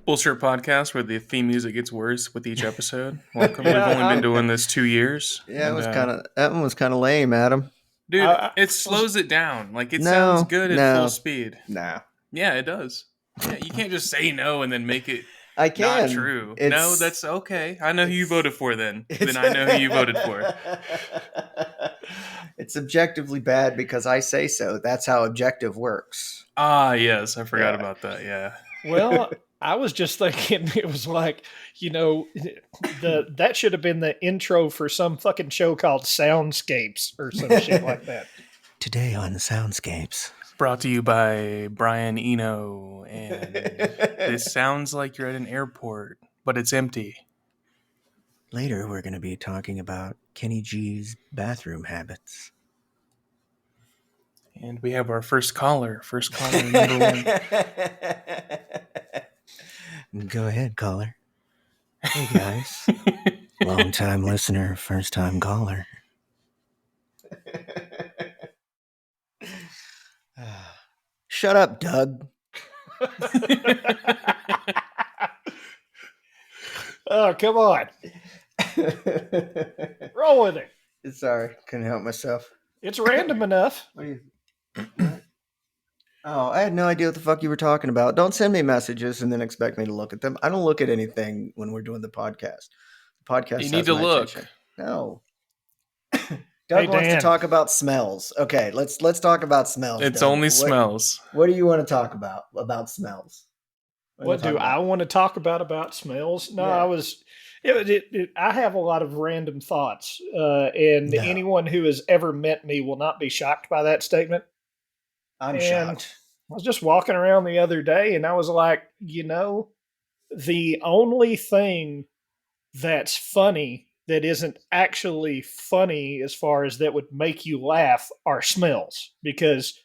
Bullshirt podcast where the theme music gets worse with each episode. Welcome. We've only been doing this 2 years. Yeah, that one was kind of lame, Adam. Dude, it slows it down. Like it sounds good at full speed. No. Yeah, it does. Yeah, you can't just say no and then make it not true. No, that's okay. I know who you voted for then. Then I know who you voted for. It's objectively bad because I say so. That's how objective works. Ah, yes. I forgot about that. Yeah. Well, I was just thinking it was like, that should have been the intro for some fucking show called Soundscapes or some shit like that. Today on Soundscapes. Brought to you by Brian Eno. And this sounds like you're at an airport, but it's empty. Later, we're going to be talking about Kenny G's bathroom habits. And we have our first caller. First caller, number one. Go ahead, caller. Hey, guys. Long-time listener, first-time caller. Shut up, Doug. Oh, come on. Roll with it. Sorry, couldn't help myself. It's random enough. What do you... Oh, I had no idea what the fuck you were talking about. Don't send me messages and then expect me to look at them. I don't look at anything when we're doing the podcast. The podcast. You need to look. Attention. No. Doug wants to talk about smells. Okay, let's talk about smells. It's Doug. only smells. What do you want to talk about smells? What do I want to talk about smells? No, yeah. I have a lot of random thoughts, and anyone who has ever met me will not be shocked by that statement. I'm shocked. I was just walking around the other day, and I was like, the only thing that's funny that isn't actually funny as far as that would make you laugh are smells. Because,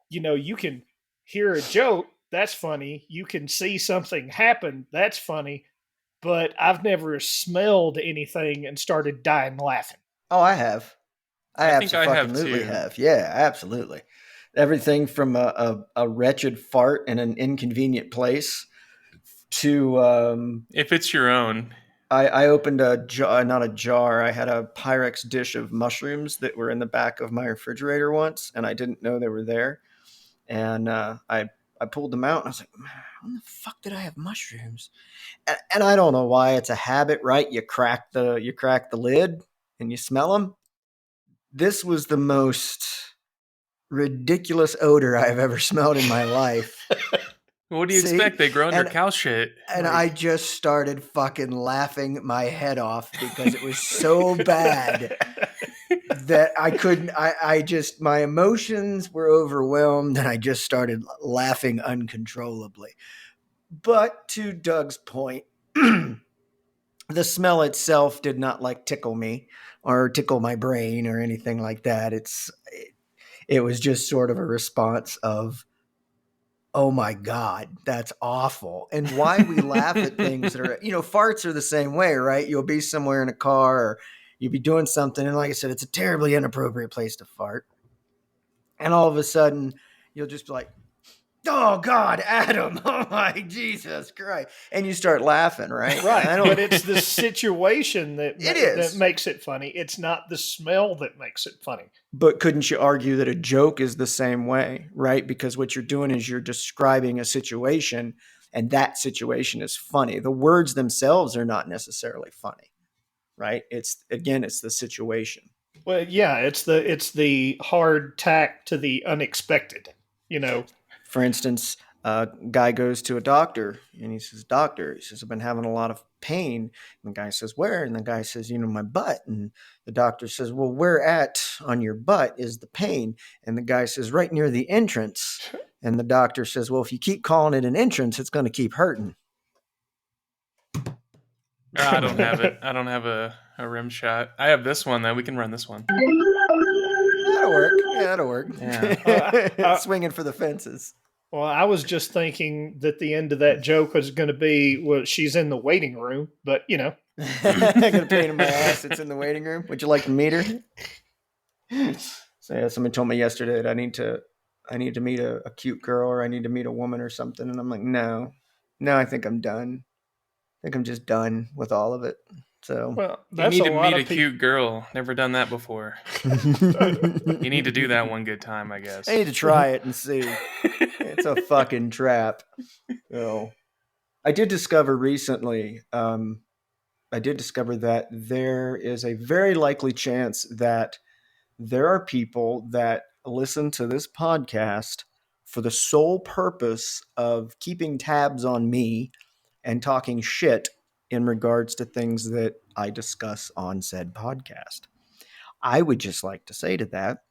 you can hear a joke, that's funny. You can see something happen, that's funny. But I've never smelled anything and started dying laughing. Oh, I have. I absolutely have. Yeah, absolutely. Everything from a wretched fart in an inconvenient place to... if it's your own. I opened a jar, not a jar. I had a Pyrex dish of mushrooms that were in the back of my refrigerator once, and I didn't know they were there. And I pulled them out, and I was like, when the fuck did I have mushrooms? And I don't know why. It's a habit, right? You crack the lid, and you smell them. This was the most ridiculous odor I've ever smelled in my life. What do you expect? They grow under cow shit. And I just started fucking laughing my head off because it was so bad that I couldn't, my emotions were overwhelmed and I just started laughing uncontrollably. But to Doug's point, the smell itself did not tickle me or tickle my brain or anything like that. It was just sort of a response of, oh my God, that's awful. And why we laugh at things that are, farts are the same way, right? You'll be somewhere in a car or you'll be doing something. And like I said, it's a terribly inappropriate place to fart. And all of a sudden you'll just be like, oh God, Adam, oh my Jesus Christ. And you start laughing, right? Right. But it's the situation that makes it funny. It's not the smell that makes it funny. But couldn't you argue that a joke is the same way, right? Because what you're doing is you're describing a situation and that situation is funny. The words themselves are not necessarily funny, right? It's the situation. Well, yeah, it's the hard tack to the unexpected, For instance, a guy goes to a doctor and he says, doctor, he says, I've been having a lot of pain. And the guy says, where? And the guy says, my butt. And the doctor says, well, where at on your butt is the pain? And the guy says, right near the entrance. And the doctor says, well, if you keep calling it an entrance, it's going to keep hurting. I don't have it. I don't have a rim shot. I have this one, though. We can run this one. that'll work. Yeah, that'll work. Yeah. Swinging for the fences. Well, I was just thinking that the end of that joke was going to be, well, she's in the waiting room, but you know. I'm gonna pain in my ass. It's in the waiting room. Would you like to meet her? So yeah, somebody told me yesterday that I need to meet a cute girl, or I need to meet a woman or something, and I'm like, no, I think I'm done. I think I'm just done with all of it. So Well, You that's need a to lot meet a of people. cute girl. Never done that before. You need to do that one good time, I guess. I need to try it and see. It's a fucking trap. So, I did discover recently. I did discover that there is a very likely chance that there are people that listen to this podcast for the sole purpose of keeping tabs on me and talking shit in regards to things that I discuss on said podcast. I would just like to say to that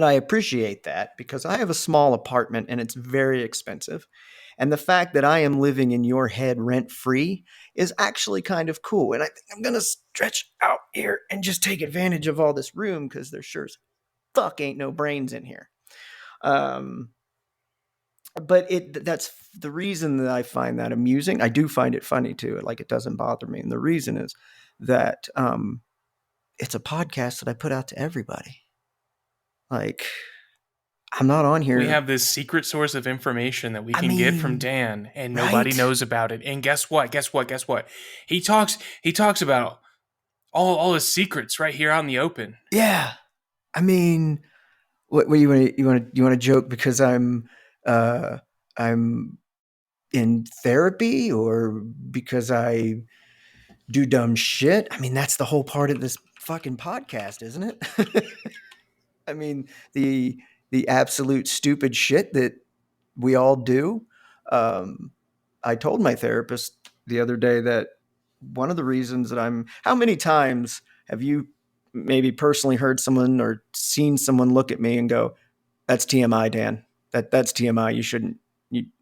I appreciate that, because I have a small apartment and it's very expensive. And the fact that I am living in your head rent free is actually kind of cool. And I think I'm going to stretch out here and just take advantage of all this room, because there sure as fuck ain't no brains in here. But that's the reason that I find that amusing. I do find it funny too. Like, it doesn't bother me. And the reason is that it's a podcast that I put out to everybody. Like, I'm not on here. We have this secret source of information that we I can get from mean, Dan, and nobody right? knows about it. And guess what? He talks about all his secrets right here out in the open. Yeah. I mean, what you want to joke because I'm in therapy, or because I do dumb shit? I mean, that's the whole part of this fucking podcast, isn't it? I mean, the absolute stupid shit that we all do. I told my therapist the other day that one of the reasons that how many times have you maybe personally heard someone or seen someone look at me and go, "That's TMI, Dan. That's TMI. You shouldn't.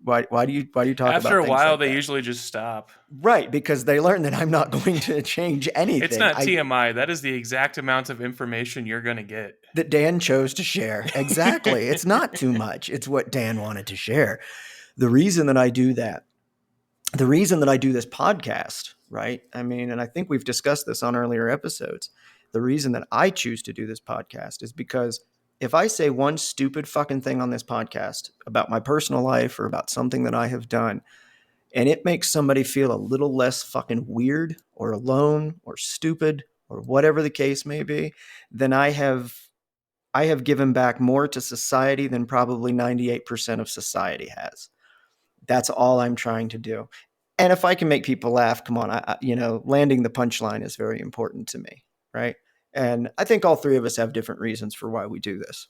Why do you talk about things After a while, like they that?" usually just stop. Right, because they learn that I'm not going to change anything. It's not TMI. That is the exact amount of information you're going to get. That Dan chose to share. Exactly. It's not too much. It's what Dan wanted to share. The reason that I do that, the reason that I do this podcast, right? I mean, and I think we've discussed this on earlier episodes. The reason that I choose to do this podcast is because if I say one stupid fucking thing on this podcast about my personal life or about something that I have done, and it makes somebody feel a little less fucking weird or alone or stupid or whatever the case may be, then I have given back more to society than probably 98% of society has. That's all I'm trying to do. And if I can make people laugh, come on, landing the punchline is very important to me, right? And I think all three of us have different reasons for why we do this,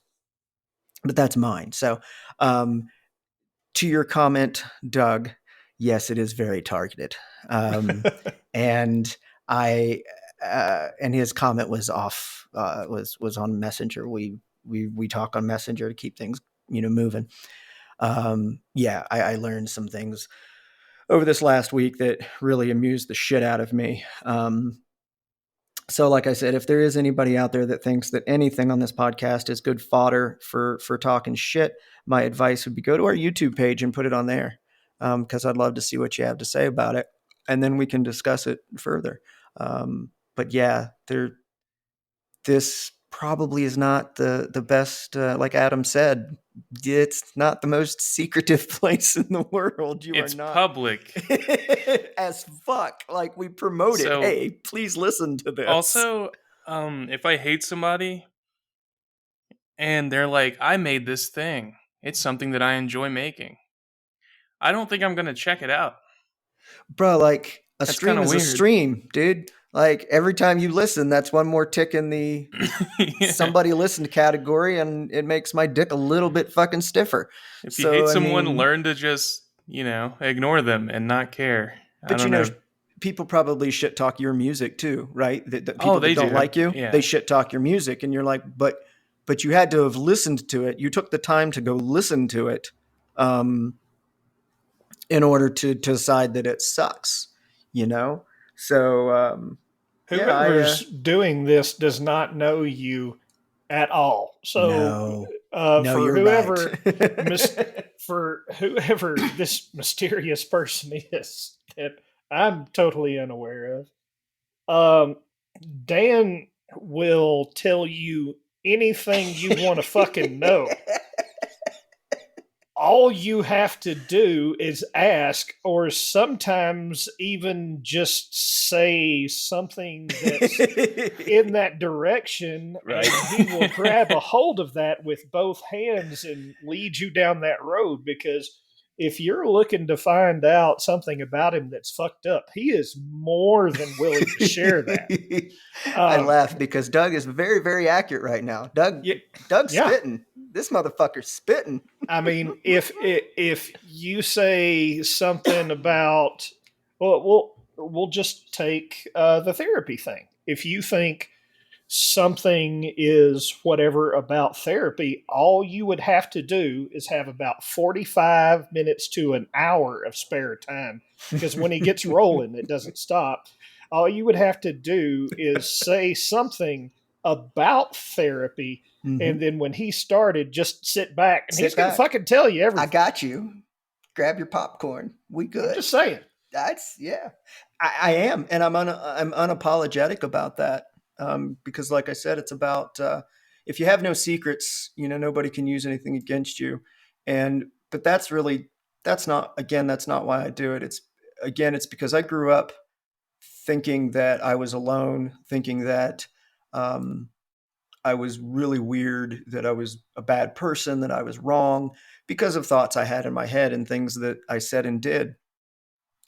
but that's mine. So, to your comment, Doug, yes, it is very targeted. And and his comment was off, was on Messenger. We talk on Messenger to keep things, moving. I learned some things over this last week that really amused the shit out of me. So like I said, if there is anybody out there that thinks that anything on this podcast is good fodder for talking shit, my advice would be go to our YouTube page and put it on there. Because I'd love to see what you have to say about it, and then we can discuss it further. But yeah, this probably is not the best. Like Adam said, it's not the most secretive place in the world. It's are not public as fuck. Like, we promote it. So, hey, please listen to this. Also, if I hate somebody and they're like, "I made this thing. It's something that I enjoy making," I don't think I'm gonna check it out. Bro, like, a That's stream is weird. a stream, dude. Like, every time you listen, that's one more tick in the Yeah. somebody listened category, and it makes my dick a little bit fucking stiffer. If you hate someone, learn to just, ignore them and not care. But people probably shit talk your music too, right? The people they that don't do. like you, Yeah. they shit talk your music, and you're like, but you had to have listened to it. You took the time to go listen to it, in order to decide that it sucks, So whoever's doing this does not know you at all. So No, for you're whoever right. for whoever this mysterious person is that I'm totally unaware of, Dan will tell you anything you want to fucking know. All you have to do is ask, or sometimes even just say something that's in that direction, Right. and he will grab a hold of that with both hands and lead you down that road. Because if you're looking to find out something about him that's fucked up, he is more than willing to share that. I laugh because Doug is very, very accurate right now. Doug's Yeah. spitting. This motherfucker's spitting. I mean, if you say something about, well, we'll just take the therapy thing. If you think something is whatever about therapy, all you would have to do is have about 45 minutes to an hour of spare time. Because when he gets rolling, it doesn't stop. All you would have to do is say something about therapy. And then when he started, just sit back and he's going to fucking tell you everything. I got you. Grab your popcorn. We good. I'm just saying. That's I am, and I'm unapologetic about that. Because like I said, it's about if you have no secrets, nobody can use anything against you. But that's not why I do it. It's because I grew up thinking that I was alone, thinking that I was really weird, that I was a bad person, that I was wrong because of thoughts I had in my head and things that I said and did.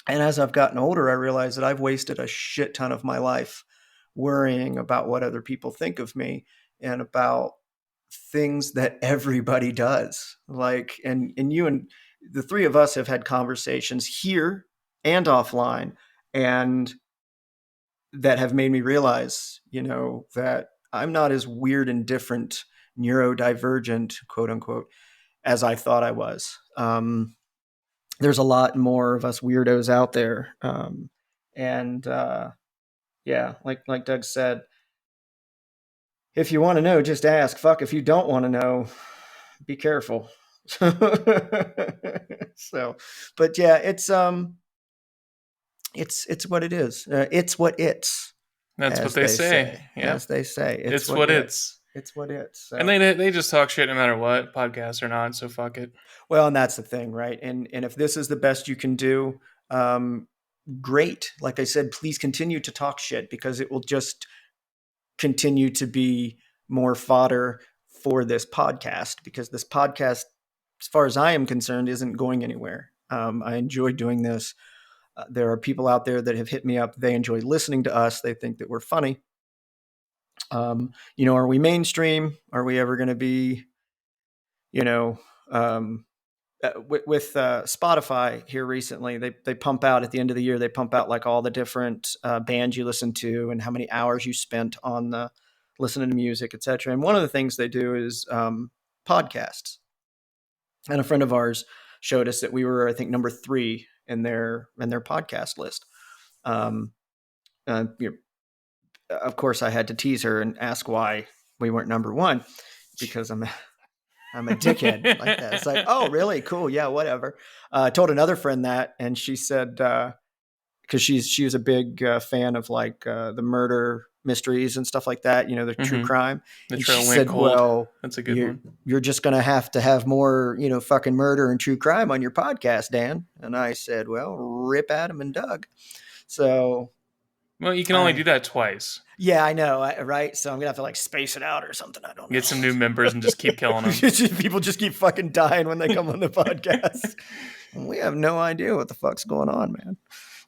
And as I've gotten older, I realized that I've wasted a shit ton of my life worrying about what other people think of me and about things that everybody does. And you and the three of us have had conversations here and offline, and that have made me realize, that I'm not as weird and different, neurodivergent, quote unquote, as I thought I was. There's a lot more of us weirdos out there. Like Doug said, if you want to know, just ask. Fuck, if you don't want to know, be careful. But yeah, it's what it is. It's what it's. That's what they say. Yeah. As they say. It's what it's. It's what it's. So. And they just talk shit no matter what, podcast or not, so fuck it. Well, and that's the thing, right? And if this is the best you can do, great. Like I said, please continue to talk shit, because it will just continue to be more fodder for this podcast, because this podcast, as far as I am concerned, isn't going anywhere. I enjoy doing this. There are people out there that have hit me up. They enjoy listening to us. They think that we're funny. Are we mainstream? Are we ever going to be, with Spotify here recently, they pump out at the end of the year, they pump out like all the different bands you listen to and how many hours you spent on listening to music, etc. And one of the things they do is podcasts. And a friend of ours showed us that we were, I think, number 3 in their podcast list. Of course, I had to tease her and ask why we weren't number 1, because I'm a dickhead like that. It's like, oh, really? Cool. Yeah, whatever. I told another friend that, and she said, because she was a big fan of like the murder mysteries and stuff like that, the true crime. The Trail she Went said, Cold. well, that's a good one. You're just going to have more, fucking murder and true crime on your podcast, Dan. And I said, well, rip Adam and Doug. So... Well, you can only do that twice. Yeah, I know, right? So I'm gonna have to like space it out or something. I don't know. Get some new members and just keep killing them. People just keep fucking dying when they come on the podcast. We have no idea what the fuck's going on, man.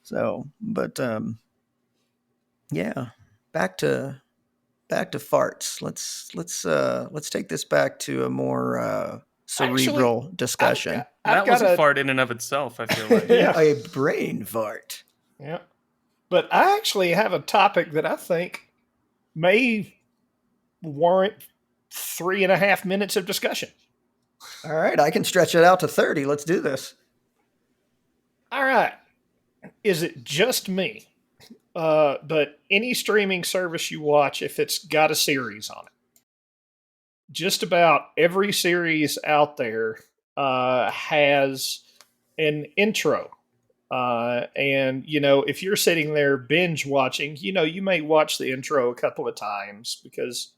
So, but yeah, back to farts. Let's take this back to a more cerebral discussion. That was a fart in and of itself, I feel like. Yeah, a brain fart. Yeah. But I actually have a topic that I think may warrant 3.5 minutes of discussion. All right, I can stretch it out to 30. Let's do this. All right. Is it just me? But any streaming service you watch, if it's got a series on it, just about every series out there has an intro. And, if you're sitting there binge watching, you may watch the intro a couple of times because,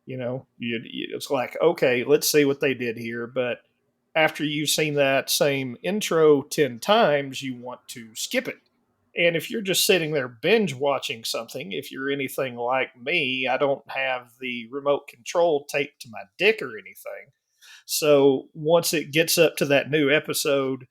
it's like, okay, let's see what they did here. But after you've seen that same intro 10 times, you want to skip it. And if you're just sitting there binge watching something, if you're anything like me, I don't have the remote control taped to my dick or anything. So once it gets up to that new episode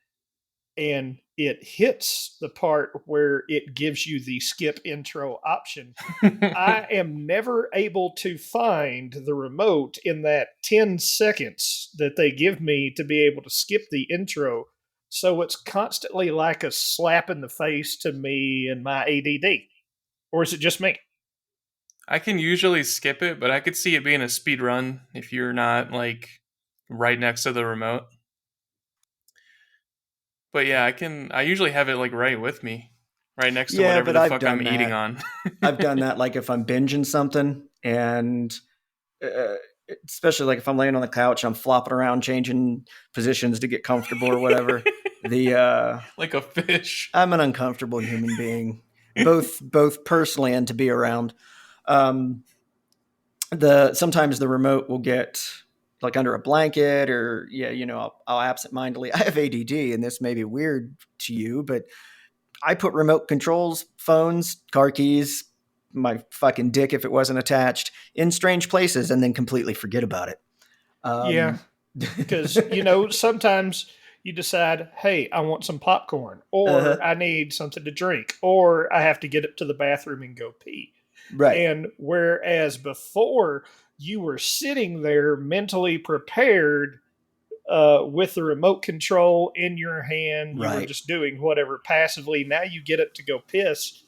and it hits the part where it gives you the skip intro option, I am never able to find the remote in that 10 seconds that they give me to be able to skip the intro. So it's constantly like a slap in the face to me and my ADD. Or is it just me? I can usually skip it, but I could see it being a speed run if you're not like right next to the remote. But yeah, I usually have it like right with me, right next to Yeah, whatever but the I've fuck I'm done eating that. on. I've done that like if I'm binging something, and uh, especially like if I'm laying on the couch, I'm flopping around, changing positions to get comfortable or whatever. The Like a fish. I'm an uncomfortable human being, both personally and to be around. Um, the Sometimes the remote will get like under a blanket, or I'll absentmindedly. I have ADD, and this may be weird to you, but I put remote controls, phones, car keys, my fucking dick if it wasn't attached, in strange places, and then completely forget about it. Yeah. Um, Because, sometimes you decide, hey, I want some popcorn, uh-huh. or I need something to drink, or I have to get up to the bathroom and go pee. Right, And whereas before you were sitting there mentally prepared with the remote control in your hand, you were right. just doing whatever passively. Now you get up to go piss.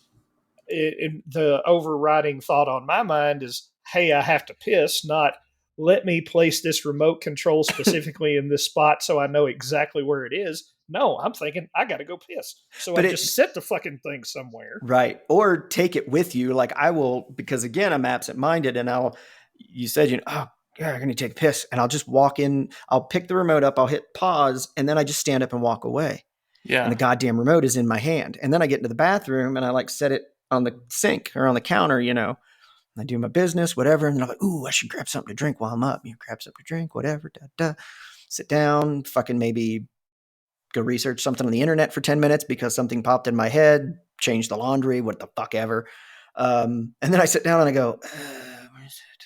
The overriding thought on my mind is, hey, I have to piss, not let me place this remote control specifically in this spot so I know exactly where it is. No, I'm thinking I got to go piss. So I But just set the fucking thing somewhere. right. Or take it with you. Like I will, because again, I'm absent minded, and you said, oh, yeah, I'm going to take a piss. And I'll just walk in, I'll pick the remote up, I'll hit pause, and then I just stand up and walk away. And the Yeah. goddamn remote is in my hand. And then I get into the bathroom and I like set it on the sink or on the counter, I do my business, whatever. And then I'm like, ooh, I should grab something to drink while I'm up. Grab something to drink, whatever. Da, da. Sit down, fucking maybe go research something on the internet for 10 minutes because something popped in my head, change the laundry, what the fuck ever. And then I sit down and I go, where is it?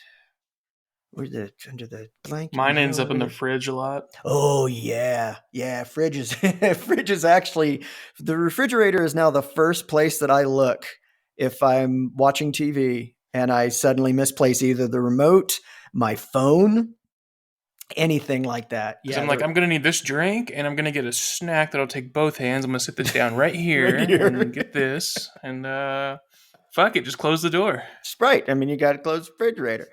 Where's the under the blanket? Mine ends No, up what in is the it? fridge a lot. Oh yeah, yeah. Fridge is fridge is actually the refrigerator is now the first place that I look if I'm watching TV and I suddenly misplace either the remote, my phone, anything like that. Because I'm Yeah, like, they're I'm going to need this drink and I'm going to get a snack that'll take both hands. I'm going to sit this down right here right here. and get this. And fuck it, just close the door. Sprite. I mean, you got to close the refrigerator.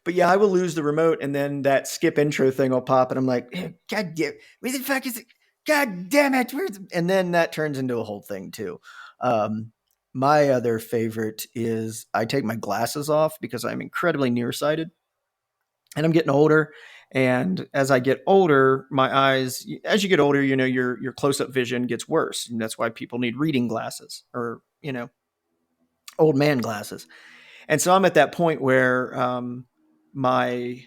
But yeah, I will lose the remote, and then that skip intro thing will pop, and I'm like, God damn, where the fuck is it? God damn it! And then that turns into a whole thing too. Um, my other favorite is I take my glasses off because I'm incredibly nearsighted, and I'm getting older. And as I get older, my eyes, as you get older, your close up vision gets worse, and that's why people need reading glasses or old man glasses. And so I'm at that point where my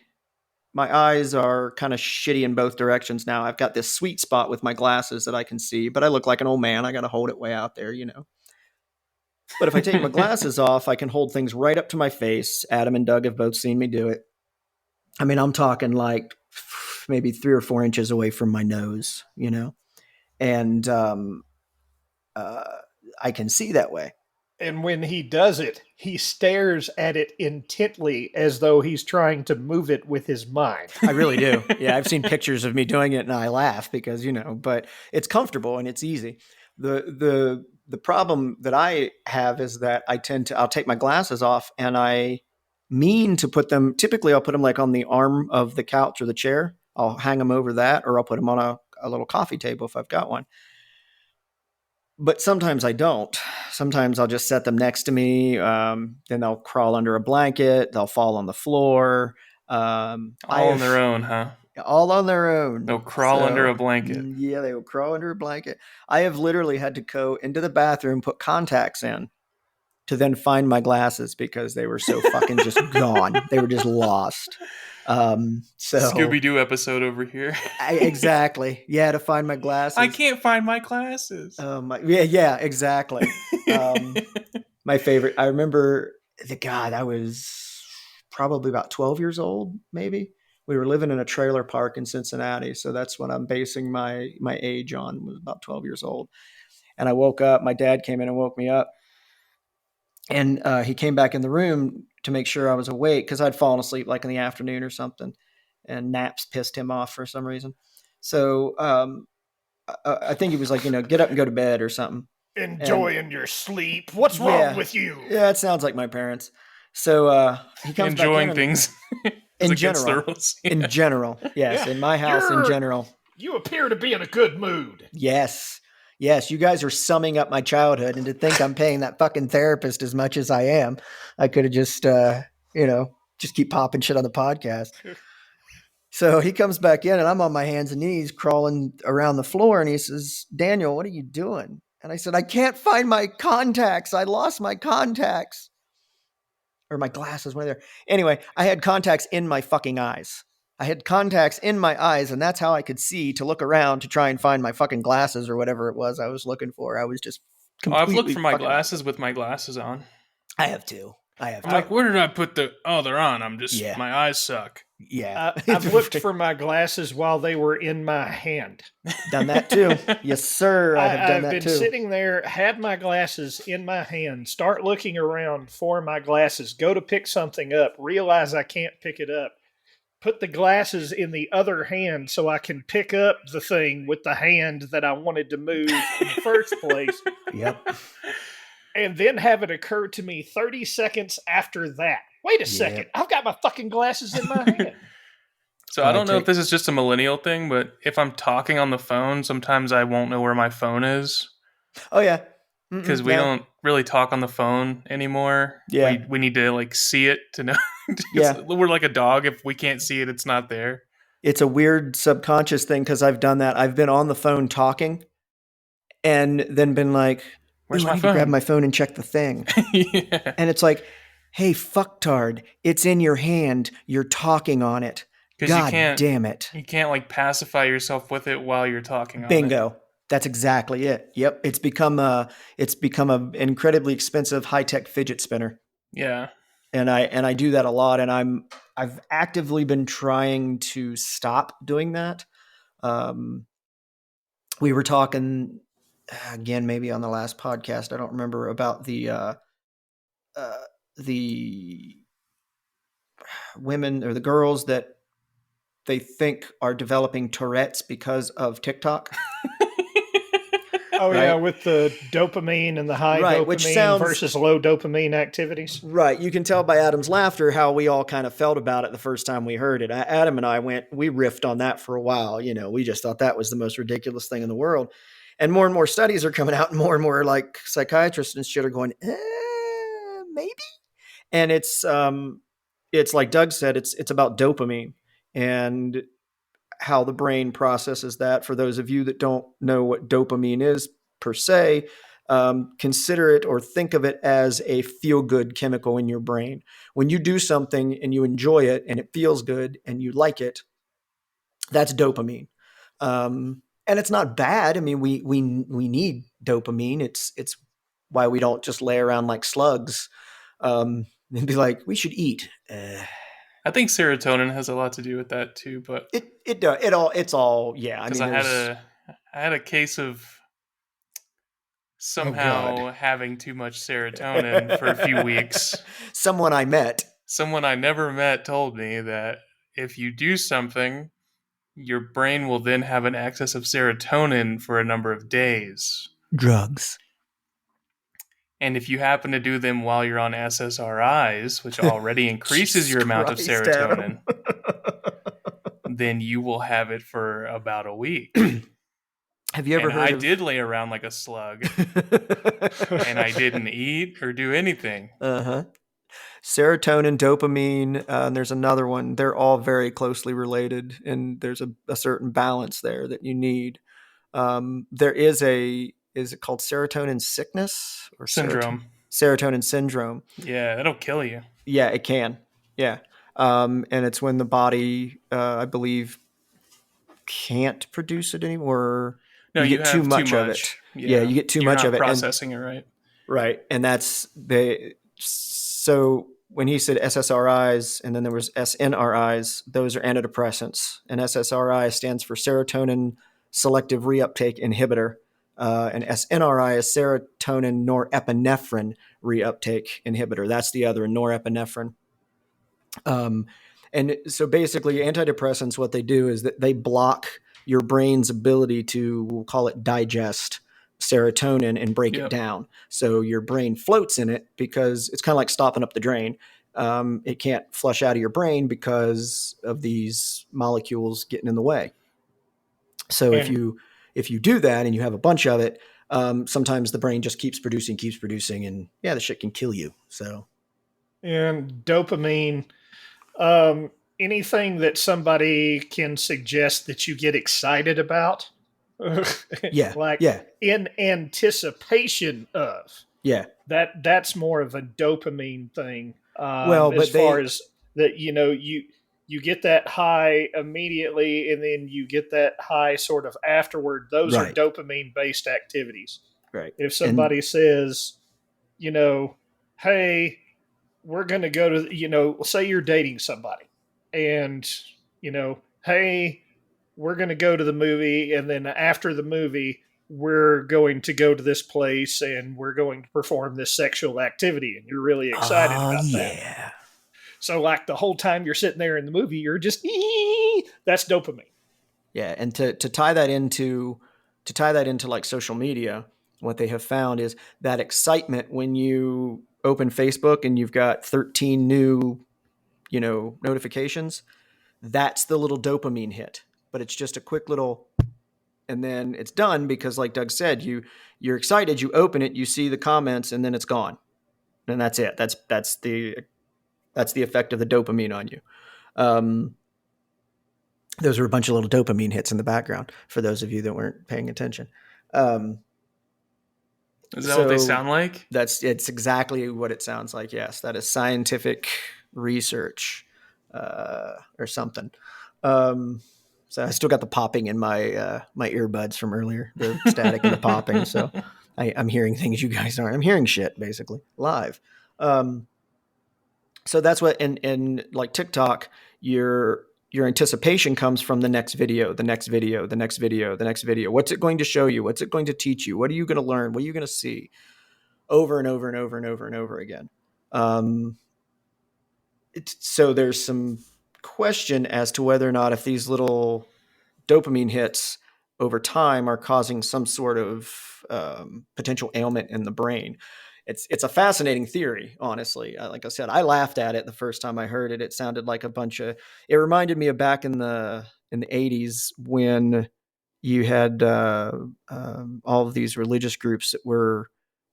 my eyes are kind of shitty in both directions now. I've got this sweet spot with my glasses that I can see, but I look like an old man. I got to hold it way out there. But if I take my glasses off, I can hold things right up to my face. Adam and Doug have both seen me do it. I mean, I'm talking like maybe 3 or 4 inches away from my nose, and uh, I can see that way. And when he does it, he stares at it intently as though he's trying to move it with his mind. I really do. Yeah, I've seen pictures of me doing it and I laugh because, but it's comfortable and it's easy. The problem that I have is that I'll take my glasses off and I mean to put them, typically I'll put them like on the arm of the couch or the chair. I'll hang them over that, or I'll put them on a little coffee table if I've got one. But sometimes I don't. Sometimes I'll just set them next to me. Then they'll crawl under a blanket. They'll fall on the floor. All on their own, huh? All on their own. They'll crawl under a blanket. Yeah, they will crawl under a blanket. I have literally had to go into the bathroom, put contacts in, to then find my glasses because they were so fucking just gone. They were just lost. So Scooby-Doo episode over here. Exactly. Yeah, to find my glasses. I can't find my glasses. Yeah, exactly. My favorite. I remember I was probably about 12 years old, maybe. We were living in a trailer park in Cincinnati, so that's what I'm basing my age on. Was about 12 years old, and I woke up. My dad came in and woke me up, and he came back in the room to make sure I was awake because I'd fallen asleep like in the afternoon or something, and naps pissed him off for some reason. So I think he was like, get up and go to bed or something. Enjoying your sleep. What's wrong with you? Yeah, it sounds like my parents. So he comes enjoying back in things. In general, in general, yes, in my house, in general. You appear to be in a good mood. Yes, you guys are summing up my childhood, and to think I'm paying that fucking therapist as much as I am, I could have just, just keep popping shit on the podcast. So he comes back in, and I'm on my hands and knees crawling around the floor, and he says, "Daniel, what are you doing?" And I said, "I can't find my contacts. I lost my contacts." Or my glasses were there. Anyway, I had contacts in my fucking eyes. I had contacts in my eyes, and that's how I could see to look around to try and find my fucking glasses or whatever it was I was looking for. I was just I've looked for my glasses with my glasses on. I have too. I'm like, where did I put they're on. I'm just, my eyes suck. Yeah. I've looked for my glasses while they were in my hand. Done that too. Yes, sir. I have done that too. I've been sitting there, had my glasses in my hand, start looking around for my glasses, go to pick something up, realize I can't pick it up, put the glasses in the other hand so I can pick up the thing with the hand that I wanted to move in the first place. Yep. And then have it occur to me 30 seconds after that. Wait a second. I've got my fucking glasses in my hand. So I don't know if this is just a millennial thing, but if I'm talking on the phone, sometimes I won't know where my phone is. Oh, yeah. Because we don't really talk on the phone anymore. Yeah. We need to see it to know. Yeah. We're like a dog. If we can't see it, it's not there. It's a weird subconscious thing because I've done that. I've been on the phone talking and then been like, where's my phone? phone? Grab my phone and check the thing. Yeah. And it's like, hey, fucktard, it's in your hand. You're talking on it. God damn it. You can't pacify yourself with it while you're talking on it. Bingo. That's exactly it. Yep. It's become a incredibly expensive high-tech fidget spinner. Yeah. And I do that a lot, and I've actively been trying to stop doing that. We were talking again, maybe on the last podcast, I don't remember, about the women or the girls that they think are developing Tourette's because of TikTok. Oh, right? Yeah, with the dopamine and the high dopamine versus low dopamine activities. Right. You can tell by Adam's laughter how we all kind of felt about it the first time we heard it. Adam and I we riffed on that for a while. We just thought that was the most ridiculous thing in the world. And more studies are coming out, and more psychiatrists and shit are going, maybe. And it's like Doug said, it's about dopamine and how the brain processes that. For those of you that don't know what dopamine is per se, consider it or think of it as a feel-good chemical in your brain. When you do something and you enjoy it and it feels good and you like it, that's dopamine. And it's not bad. I mean, we need dopamine. It's why we don't just lay around like slugs and be like, we should eat. I think serotonin has a lot to do with that too, but it's all yeah. Because I had a case of somehow having too much serotonin for a few weeks. Someone I never met told me that if you do something, your brain will then have an excess of serotonin for a number of days. Drugs. And if you happen to do them while you're on SSRIs, which already increases your amount of serotonin, then you will have it for about a week. Have you ever heard I did lay around like a slug, and I didn't eat or do anything. Uh-huh. serotonin, dopamine, and there's another one. They're all very closely related, and there's a certain balance there that you need. There is it called serotonin sickness or Syndrome. serotonin syndrome? Yeah, that'll kill you. Yeah, it can. Yeah. And it's when the body, I believe, can't produce it anymore. No, you get too have much too of much. it. Yeah, you get too much not of it. Processing it right. Right. And so when he said SSRIs and then there was SNRIs, those are antidepressants. And SSRI stands for serotonin selective reuptake inhibitor. And SNRI is serotonin norepinephrine reuptake inhibitor. That's the other, norepinephrine. And so basically antidepressants, what they do is that they block your brain's ability to, we'll call it digest serotonin and break it down. So your brain floats in it because it's kind of like stopping up the drain. It can't flush out of your brain because of these molecules getting in the way. So if you do that and you have a bunch of it, sometimes the brain just keeps producing, and yeah, the shit can kill you. So, and dopamine, anything that somebody can suggest that you get excited about, in anticipation of, that's more of a dopamine thing. As far as that, you get that high immediately, and then you get that high sort of afterward. Those are dopamine based activities. Right. If somebody says, hey, we're going to go to, say you're dating somebody, and, hey, we're going to go to the movie, and then after the movie, we're going to go to this place and we're going to perform this sexual activity, and you're really excited about that. So like the whole time you're sitting there in the movie, you're just, that's dopamine. Yeah. And to tie that into like social media, what they have found is that excitement when you open Facebook and you've got 13 new, notifications, that's the little dopamine hit, but it's just a quick little, and then it's done because like Doug said, you're excited, you open it, you see the comments, and then it's gone. And that's it. That's the effect of the dopamine on you. Those are a bunch of little dopamine hits in the background for those of you that weren't paying attention. Is that what they sound like? It's exactly what it sounds like. Yes, that is scientific research or something. So I still got the popping in my my earbuds from earlier, the static and the popping. So I'm hearing things you guys aren't. I'm hearing shit basically live. So that's what in like TikTok, your anticipation comes from the next video, the next video, the next video, the next video. What's it going to show you? What's it going to teach you? What are you going to learn? What are you going to see? Over and over and over and over and over again. So there's some question as to whether or not if these little dopamine hits over time are causing some sort of potential ailment in the brain. It's a fascinating theory, honestly. Like I said, I laughed at it the first time I heard it. It sounded like it reminded me of back in the 80s when you had all of these religious groups that were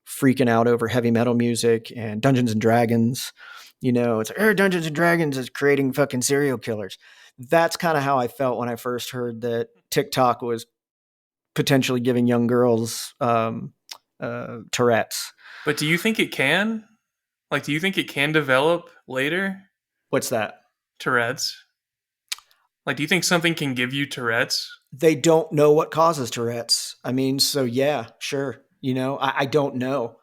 freaking out over heavy metal music and Dungeons and Dragons. It's like, Dungeons and Dragons is creating fucking serial killers. That's kind of how I felt when I first heard that TikTok was potentially giving young girls Tourette's. But do you think it can? Like, do you think it can develop later? What's that? Tourette's. Like, do you think something can give you Tourette's? They don't know what causes Tourette's. I mean, so yeah, sure. I don't know.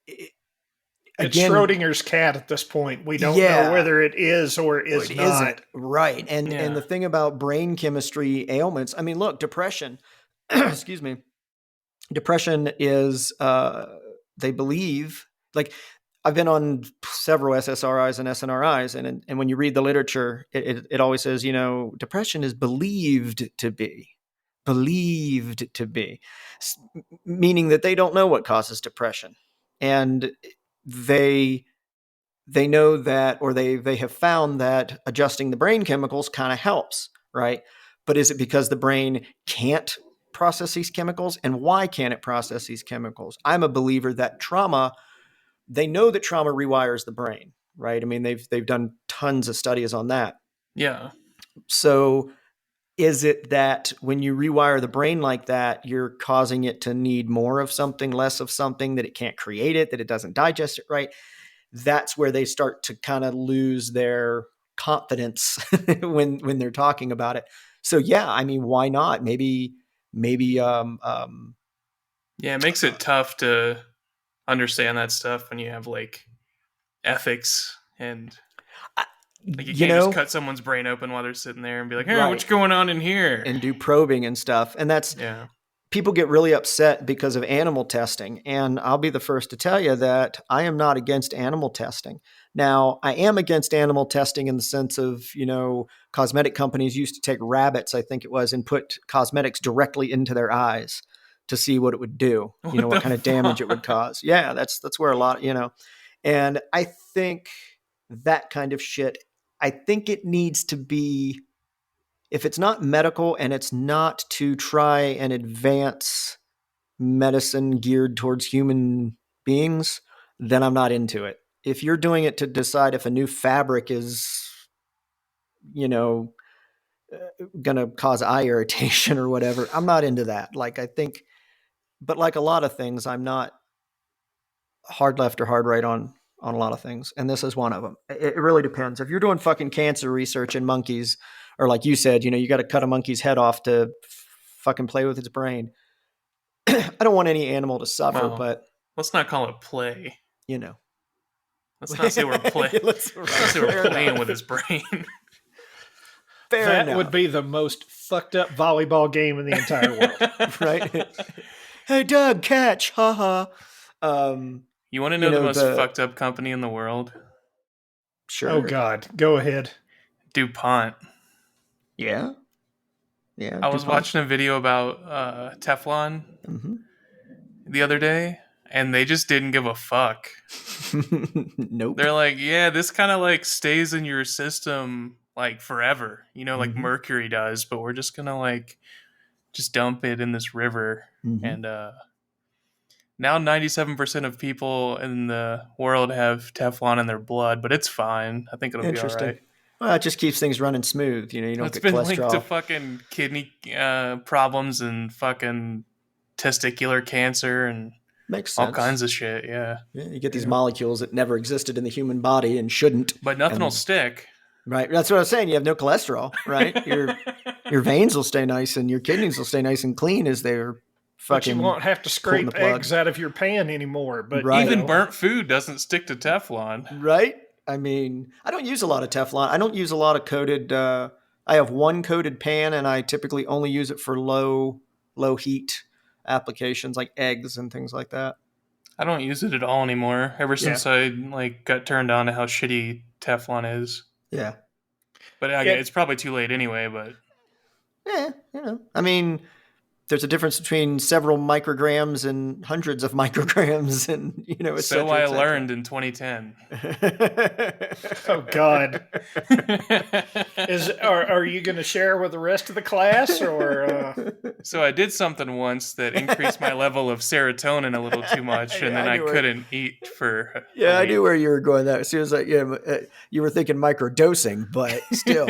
It's Schrodinger's cat at this point. We don't know whether it is or is not. Isn't. Right. And the thing about brain chemistry ailments, I mean, look, depression, excuse me. Depression is, they believe, like I've been on several SSRIs and SNRIs, and when you read the literature, it always says, depression is believed to be, meaning that they don't know what causes depression. And they know that, or they have found that adjusting the brain chemicals kind of helps, right? But is it because the brain can't process these chemicals? And why can't it process these chemicals? I'm a believer that trauma they know that trauma rewires the brain, right? I mean, they've done tons of studies on that. Yeah. So is it that when you rewire the brain like that, you're causing it to need more of something, less of something, that it can't create it, that it doesn't digest it right? That's where they start to kind of lose their confidence when they're talking about it. So yeah, I mean, why not? Maybe Yeah, it makes it tough to understand that stuff when you have like ethics and like you can't just cut someone's brain open while they're sitting there and be like, hey, what's going on in here? And do probing and stuff. And that's, people get really upset because of animal testing. And I'll be the first to tell you that I am not against animal testing. Now, I am against animal testing in the sense of, cosmetic companies used to take rabbits, I think it was, and put cosmetics directly into their eyes to see what it would do, what kind of damage it would cause. Yeah, that's where a lot, and I think that kind of shit, I think it needs to be, if it's not medical and it's not to try and advance medicine geared towards human beings, then I'm not into it. If you're doing it to decide if a new fabric is, going to cause eye irritation or whatever, I'm not into that. Like, I think, but like a lot of things, I'm not hard left or hard right on a lot of things. And this is one of them. It really depends. If you're doing fucking cancer research in monkeys, or like you said, you got to cut a monkey's head off to fucking play with its brain. I don't want any animal to suffer, but let's not call it play. Let's not say we're playing. let's not say we're playing with his brain. That would be the most fucked up volleyball game in the entire world, right? Hey, Doug, catch! Ha ha. You want to know the most fucked up company in the world? Sure. Oh God, go ahead. DuPont. Yeah. I was watching a video about Teflon the other day, and they just didn't give a fuck. Nope. They're like, yeah, this kind of like stays in your system like forever, like mercury does, but we're just gonna like just dump it in this river. And now 97% of people in the world have Teflon in their blood, but it's fine. I think it'll be all right. Well, it just keeps things running smooth. You don't get cholesterol. It's been linked to fucking kidney problems and fucking testicular cancer and makes sense. All kinds of shit. Yeah. You get these molecules that never existed in the human body and shouldn't. But nothing will stick. Right. That's what I was saying. You have no cholesterol, right? Your veins will stay nice and your kidneys will stay nice and clean as they're fucking. But you won't have to scrape eggs out of your pan anymore. But even burnt food doesn't stick to Teflon. Right. I mean, I don't use a lot of Teflon. I don't use a lot of coated. I have one coated pan, and I typically only use it for low heat applications like eggs and things like that. I don't use it at all anymore. Ever since I got turned on to how shitty Teflon is. Yeah. But it's probably too late anyway. But I mean, there's a difference between several micrograms and hundreds of micrograms, and et so cetera, I learned in 2010. Oh God! Are you going to share with the rest of the class, or? So I did something once that increased my level of serotonin a little too much, and then I couldn't eat for. I knew where you were going. That as soon as you were thinking microdosing, but still,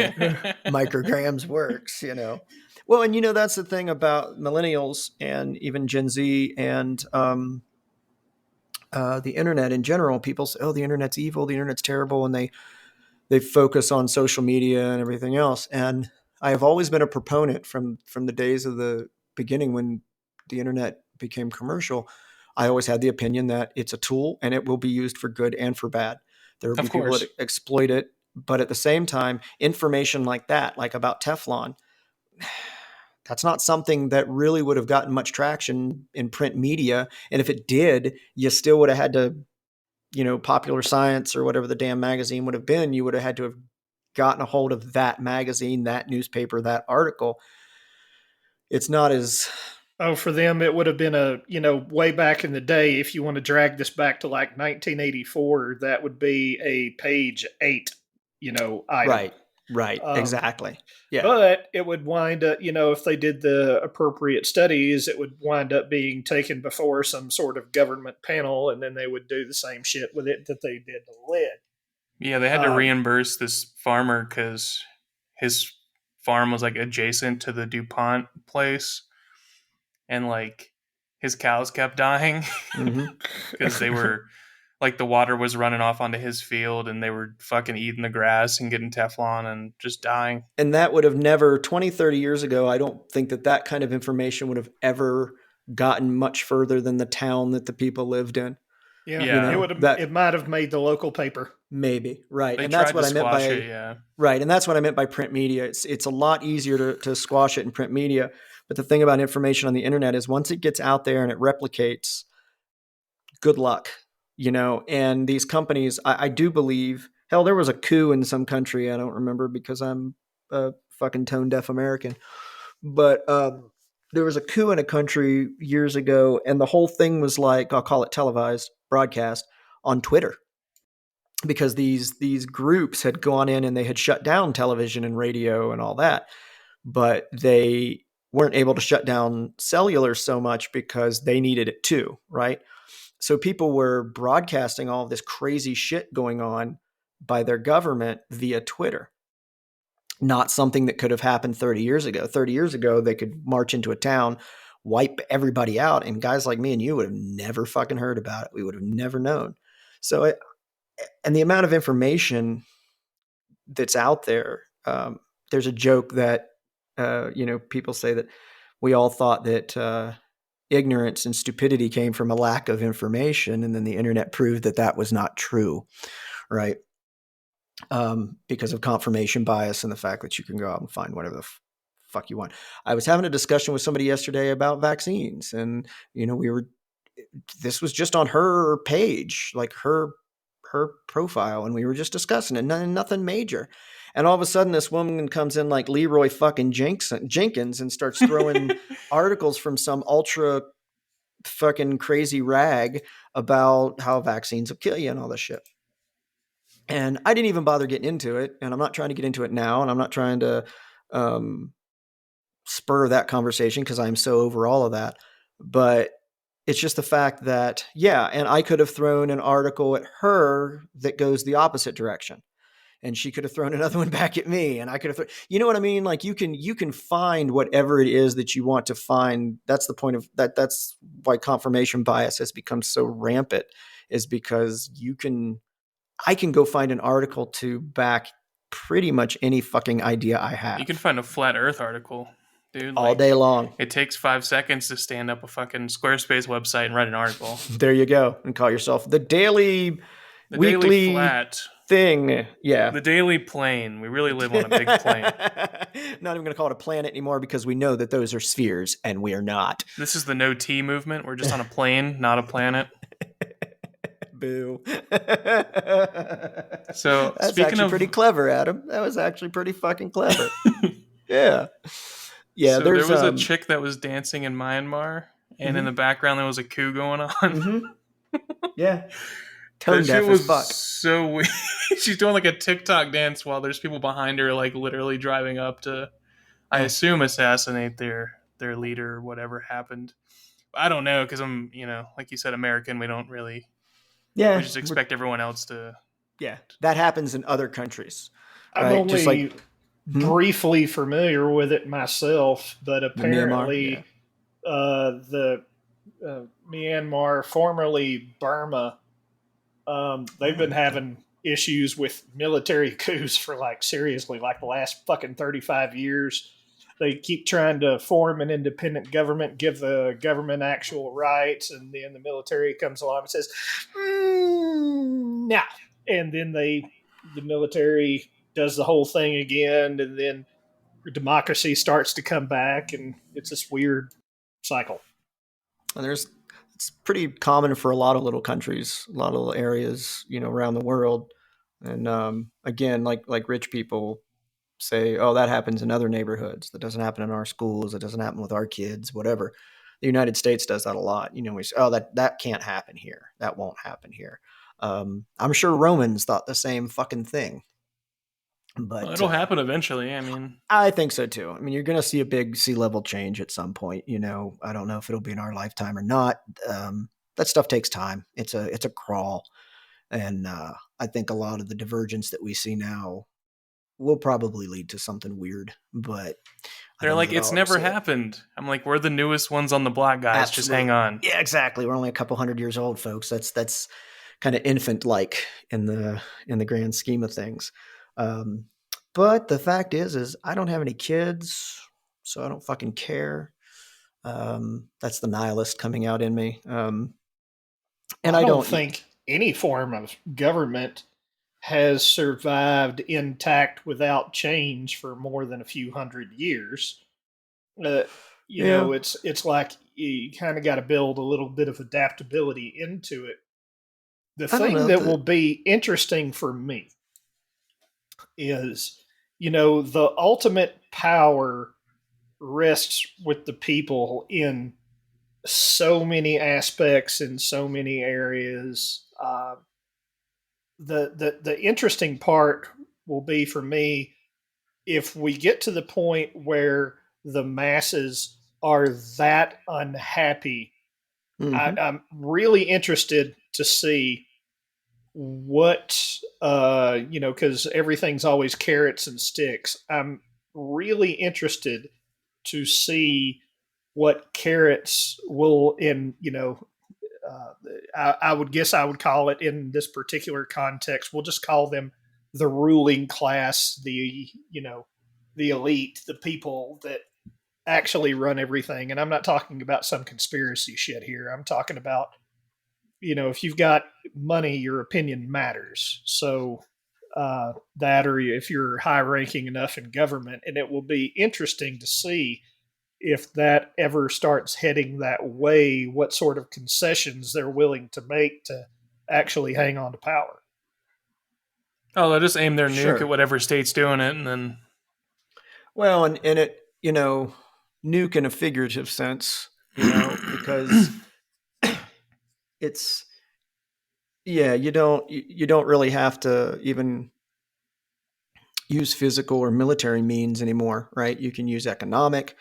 micrograms works. Well, and that's the thing about millennials and even Gen Z and the internet in general. People say, "Oh, the internet's evil. The internet's terrible," and they focus on social media and everything else. And I have always been a proponent from the days of the beginning when the internet became commercial. I always had the opinion that it's a tool and it will be used for good and for bad. There will be people that exploit it, but at the same time, information like that, like about Teflon. That's not something that really would have gotten much traction in print media. And if it did, you still would have had to, Popular Science or whatever the damn magazine would have been, you would have had to have gotten a hold of that magazine, that newspaper, that article. It's not as... Oh, for them, it would have been way back in the day, if you want to drag this back to like 1984, that would be a page 8, item. Right. Right. Exactly. Yeah. But it would wind up, if they did the appropriate studies, it would wind up being taken before some sort of government panel, and then they would do the same shit with it that they did to lead. Yeah, they had to reimburse this farmer because his farm was like adjacent to the DuPont place, and like his cows kept dying because they were like the water was running off onto his field, and they were fucking eating the grass and getting Teflon and just dying. And that would have never 20, 30 years ago. I don't think that kind of information would have ever gotten much further than the town that the people lived in. Yeah. It might have made the local paper. Maybe. Right. They and that's tried what to I meant by squash it, yeah. Right. And that's what I meant by print media. It's a lot easier to squash it in print media. But the thing about information on the internet is once it gets out there and it replicates, good luck, and these companies, I do believe, hell, there was a coup in some country. I don't remember because I'm a fucking tone deaf American, but, there was a coup in a country years ago, and the whole thing was like, I'll call it televised broadcast on Twitter, because these groups had gone in and they had shut down television and radio and all that, but they weren't able to shut down cellular so much because they needed it too, right? So people were broadcasting all of this crazy shit going on by their government via Twitter. Not something that could have happened 30 years ago. 30 years ago, they could march into a town, wipe everybody out, and guys like me and you would have never fucking heard about it. We would have never known. So, and the amount of information that's out there, there's a joke that, people say that we all thought that ignorance and stupidity came from a lack of information, and then the internet proved that was not true, right? Because of confirmation bias and the fact that you can go out and find whatever the fuck you want. I was having a discussion with somebody yesterday about vaccines, and this was just on her page, like her profile, and we were just discussing it, nothing major. And all of a sudden this woman comes in like Leroy fucking Jenkins and starts throwing articles from some ultra fucking crazy rag about how vaccines will kill you and all this shit. And I didn't even bother getting into it, and I'm not trying to get into it now, and I'm not trying to spur that conversation because I'm so over all of that. But it's just the fact that, and I could have thrown an article at her that goes the opposite direction, and she could have thrown another one back at me, and I could have you know what I mean? Like you can find whatever it is that you want to find. That's the point of that. That's why confirmation bias has become so rampant, is because I can go find an article to back pretty much any fucking idea I have. You can find a flat earth article, dude. All day long. It takes 5 seconds to stand up a fucking Squarespace website and write an article. There you go. And call yourself the weekly daily flat thing. Yeah. The daily plane. We really live on a big plane. Not even going to call it a planet anymore because we know that those are spheres and we are not. This is the no T movement. We're just on a plane, not a planet. Boo. So that's actually pretty clever, Adam. That was actually pretty fucking clever. Yeah. Yeah. So there was a chick that was dancing in Myanmar, and in the background there was a coup going on. Mm-hmm. Yeah. Tone deaf as fuck. So weird. She's doing like a TikTok dance while there's people behind her, like literally driving up to, I assume, assassinate their leader or whatever happened. I don't know, because I'm, like you said, American. We don't really. Yeah. We just expect everyone else to. Yeah. That happens in other countries. I'm only briefly familiar with it myself, but apparently the Myanmar, formerly Burma, they've been having issues with military coups for seriously the last fucking 35 years. They keep trying to form an independent government, give the government actual rights, and then the military comes along and says, no. And then the military does the whole thing again, and then democracy starts to come back, and it's this weird cycle. And it's pretty common for a lot of little countries, a lot of little areas, around the world. And again, like rich people say, oh, that happens in other neighborhoods. That doesn't happen in our schools. It doesn't happen with our kids, whatever. The United States does that a lot. We say, oh, that can't happen here. That won't happen here. I'm sure Romans thought the same fucking thing. But it'll happen eventually. I mean, I think so too. I mean, you're going to see a big sea level change at some point. I don't know if it'll be in our lifetime or not. That stuff takes time. It's a crawl, and I think a lot of the divergence that we see now will probably lead to something weird. But they're like, it's never happened. I'm like, we're the newest ones on the block, guys. Absolutely. Just hang on. Yeah, exactly. We're only a couple hundred years old, folks. That's kind of infant-like in the grand scheme of things. But the fact is I don't have any kids, so I don't fucking care. That's the nihilist coming out in me. And I don't think any form of government has survived intact without change for more than a few hundred years. You know, it's like you kind of got to build a little bit of adaptability into it. The thing that will be interesting for me is, the ultimate power rests with the people in so many aspects in so many areas. The interesting part will be for me if we get to the point where the masses are that unhappy. I'm really interested to see what because everything's always carrots and sticks. I'm really interested to see what carrots will I would guess I would call it, in this particular context, we'll just call them the ruling class, the elite, the people that actually run everything. And I'm not talking about some conspiracy shit here. I'm talking about, if you've got money, your opinion matters. So that, or if you're high ranking enough in government, and it will be interesting to see if that ever starts heading that way, what sort of concessions they're willing to make to actually hang on to power. Oh, they'll just aim their nuke at whatever state's doing it, and then... Well, and it, nuke in a figurative sense, because it's... Yeah, you don't really have to even use physical or military means anymore, right? You can use economic.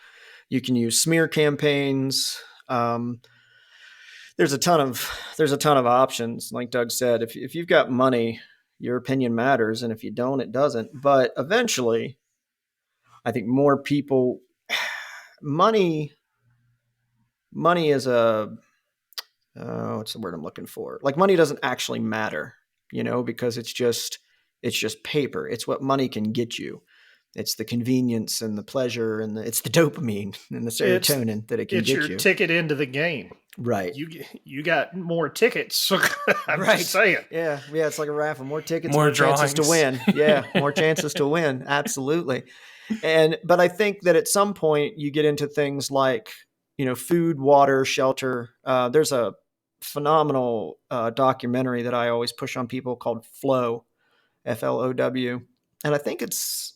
You can use smear campaigns. There's a ton of options. Like Doug said, if you've got money, your opinion matters, and if you don't, it doesn't. But eventually, I think more people, money is a what's the word I'm looking for? Like, money doesn't actually matter, because it's just paper. It's what money can get you. It's the convenience and the pleasure, and it's the dopamine and the serotonin that it can get you. It's your ticket into the game. Right. You got more tickets. I'm just saying. Yeah. It's like a raffle. More tickets, more chances to win. Yeah, more chances to win. Absolutely. But I think that at some point you get into things like, food, water, shelter. There's a phenomenal documentary that I always push on people called Flow, FLOW. And I think it's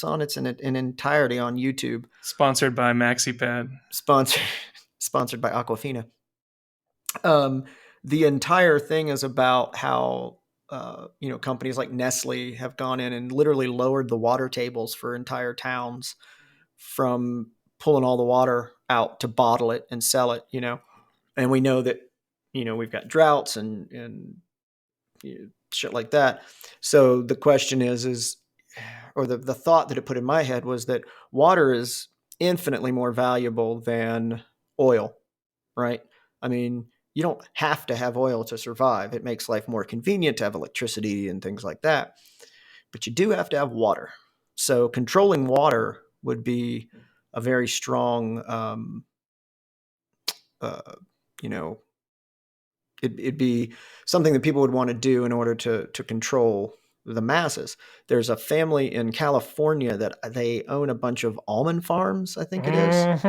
on in entirety on YouTube. Sponsored by MaxiPad. Sponsored by Aquafina. The entire thing is about how companies like Nestle have gone in and literally lowered the water tables for entire towns from pulling all the water out to bottle it and sell it. And we know that we've got droughts and shit like that. So the question is or the thought that it put in my head was that water is infinitely more valuable than oil, right? I mean, you don't have to have oil to survive. It makes life more convenient to have electricity and things like that. But you do have to have water. So controlling water would be a very strong, it'd be something that people would want to do in order to control the masses. There's a family in California that they own a bunch of almond farms, I think it is.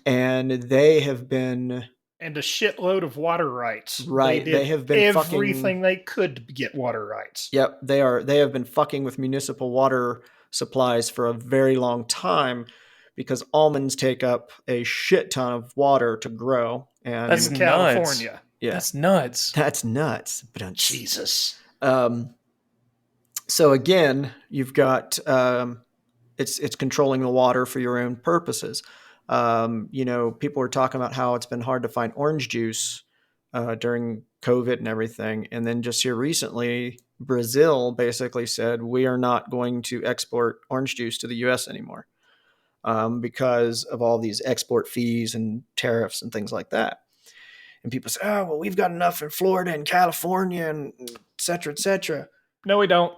And they have been... And a shitload of water rights. Right. They have been everything they could to get water rights. Yep. They have been fucking with municipal water supplies for a very long time because almonds take up a shit ton of water to grow. And that's in California. Yeah. That's nuts. That's nuts. But Jesus. So again, you've got it's controlling the water for your own purposes. People were talking about how it's been hard to find orange juice during COVID and everything. And then just here recently, Brazil basically said, we are not going to export orange juice to the US anymore because of all these export fees and tariffs and things like that. And people say, oh, well, we've got enough in Florida and California and et cetera, et cetera. No, we don't.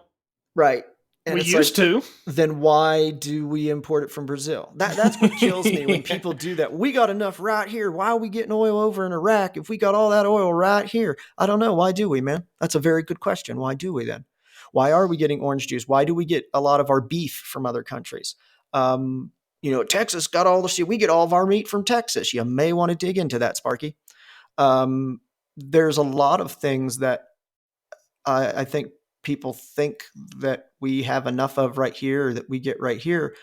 Right. And we it's used to. Then why do we import it from Brazil? That's what kills me when people do that. We got enough right here. Why are we getting oil over in Iraq if we got all that oil right here? I don't know. Why do we, man? That's a very good question. Why do we then? Why are we getting orange juice? Why do we get a lot of our beef from other countries? Texas got all the shit. We get all of our meat from Texas. You may want to dig into that, Sparky. There's a lot of things that I think people think that we have enough of right here, or that we get right here.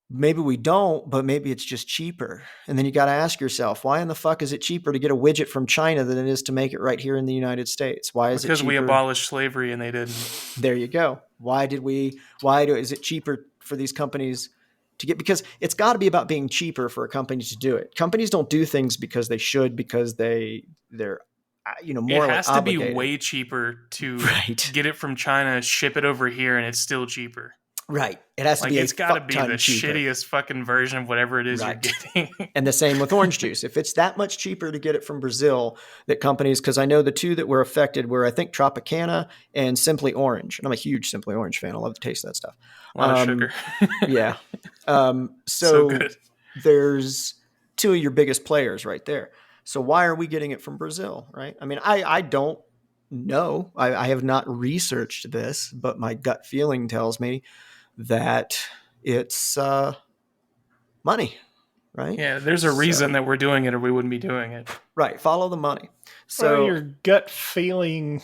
Maybe we don't, but maybe it's just cheaper. And then you got to ask yourself, why in the fuck is it cheaper to get a widget from China than it is to make it right here in the United States? Why is it cheaper? Because we abolished slavery and they didn't. There you go. Is it cheaper for these companies to get? Because it's got to be about being cheaper for a company to do it. Companies don't do things because they should, because they're more it has like to be obligated. way cheaper to get it from China, ship it over here, and it's still cheaper. Right. It has to be it's got to be the cheaper. Shittiest fucking version of whatever it is you're getting. And the same with orange juice. If it's that much cheaper to get it from Brazil, that companies, because I know the two that were affected were, I think, Tropicana and Simply Orange. And I'm a huge Simply Orange fan. I love the taste of that stuff. A lot of sugar. Yeah. So good. There's two of your biggest players right there. So why are we getting it from Brazil, right? I mean, I don't know. I have not researched this, but my gut feeling tells me that it's money, right? Yeah, there's a reason that we're doing it, or we wouldn't be doing it. Right. Follow the money. So your gut feeling,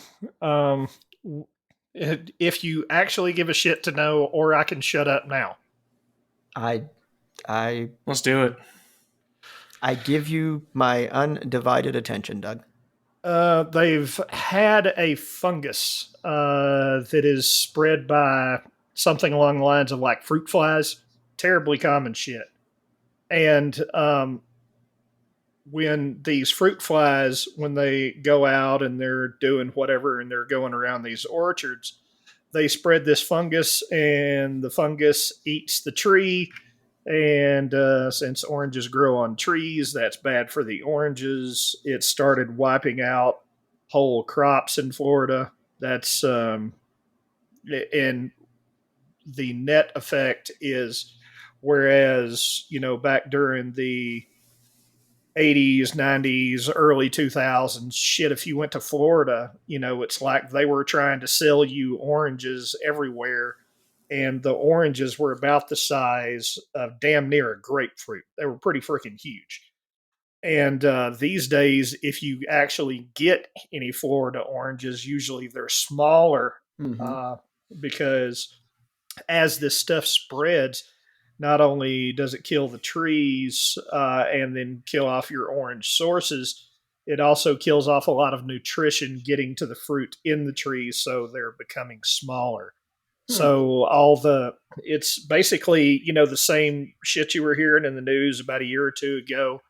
if you actually give a shit to know, or I can shut up now. Let's do it. I give you my undivided attention, Doug. They've had a fungus that is spread by something along the lines of like fruit flies. Terribly common shit. And when these fruit flies, when they go out and they're doing whatever and they're going around these orchards, they spread this fungus, and the fungus eats the tree. And since oranges grow on trees, that's bad for the oranges. It started wiping out whole crops in Florida. That's and the net effect is, whereas back during the 80s, 90s, early 2000s, shit, if you went to Florida, it's like they were trying to sell you oranges everywhere. And the oranges were about the size of damn near a grapefruit. They were pretty freaking huge. And these days, if you actually get any Florida oranges, usually they're smaller because as this stuff spreads, not only does it kill the trees and then kill off your orange sources, it also kills off a lot of nutrition getting to the fruit in the trees, so they're becoming smaller. So it's basically, the same shit you were hearing in the news about a year or two ago,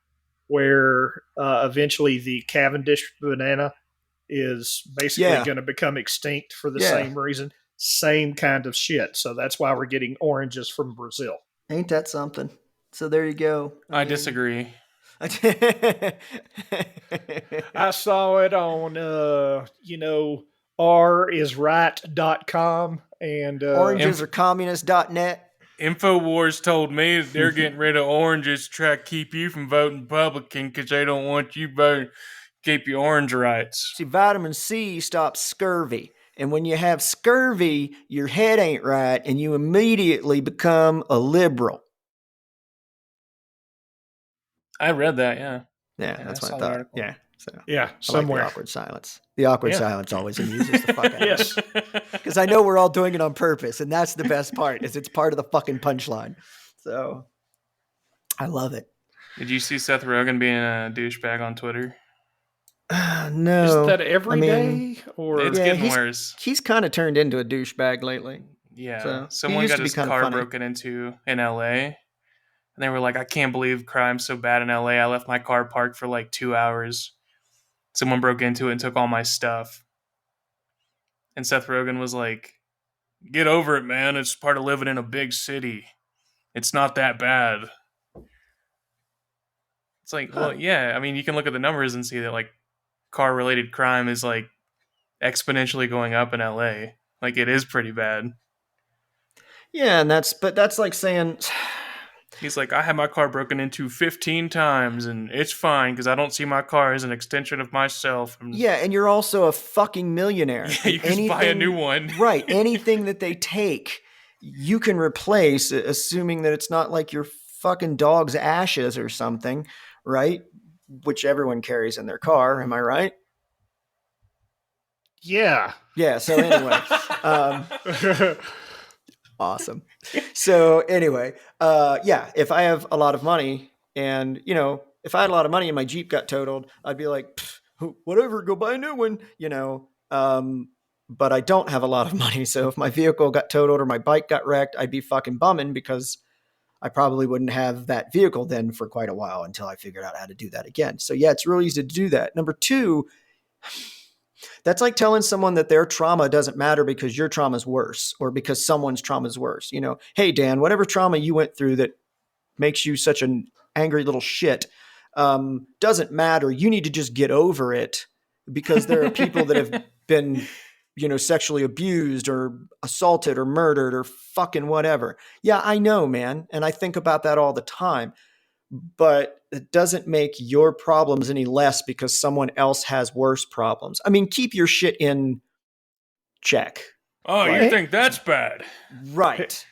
where eventually the Cavendish banana is basically going to become extinct for the same reason. Same kind of shit. So that's why we're getting oranges from Brazil. Ain't that something? So there you go. I disagree. I saw it on, risright.com. And oranges are communist.net. InfoWars told me that they're getting rid of oranges to try to keep you from voting Republican because they don't want you voting, keep your orange rights. See, vitamin C stops scurvy. And when you have scurvy, your head ain't right, and you immediately become a liberal. I read that, yeah. Yeah, that's what I thought. Yeah. So somewhere. I like the awkward silence. The awkward silence always amuses the fuck out of me. Yes. Because I know we're all doing it on purpose, and that's the best part, is it's part of the fucking punchline. So I love it. Did you see Seth Rogen being a douchebag on Twitter? No. Is that every day? mean, Or It's yeah, getting worse. he's kind of turned into a douchebag lately. Yeah. So he Someone used got to be his kind of car funny. broken into in LA. And they were like, I can't believe crime's so bad in LA. I left my car parked for like 2 hours. Someone broke into it and took all my stuff. And Seth Rogen was like, get over it, man. It's part of living in a big city. It's not that bad. It's like, well, yeah. I mean, you can look at the numbers and see that like car-related crime is like exponentially going up in LA. Like it is pretty bad. Yeah, and that's like saying, He's like, I had my car broken into 15 times and it's fine because I don't see my car as an extension of myself. And yeah, and you're also a fucking millionaire. yeah, you can just buy a new one. Right. Anything that they take, you can replace, assuming that it's not like your fucking dog's ashes or something, right? Which everyone carries in their car. Am I right? yeah. Yeah. So anyway, awesome. So anyway, yeah, if I have a lot of money and, if I had a lot of money and my Jeep got totaled, I'd be like, whatever, go buy a new one, but I don't have a lot of money. So if my vehicle got totaled or my bike got wrecked, I'd be fucking bumming because I probably wouldn't have that vehicle then for quite a while until I figured out how to do that again. So yeah, it's really easy to do that. Number two, that's like telling someone that their trauma doesn't matter because your trauma is worse or because someone's trauma is worse. Hey, Dan, whatever trauma you went through that makes you such an angry little shit doesn't matter. You need to just get over it because there are people that have been, sexually abused or assaulted or murdered or fucking whatever. Yeah, I know, man. And I think about that all the time. But it doesn't make your problems any less because someone else has worse problems. I mean, keep your shit in check. Oh, you think that's bad? Right.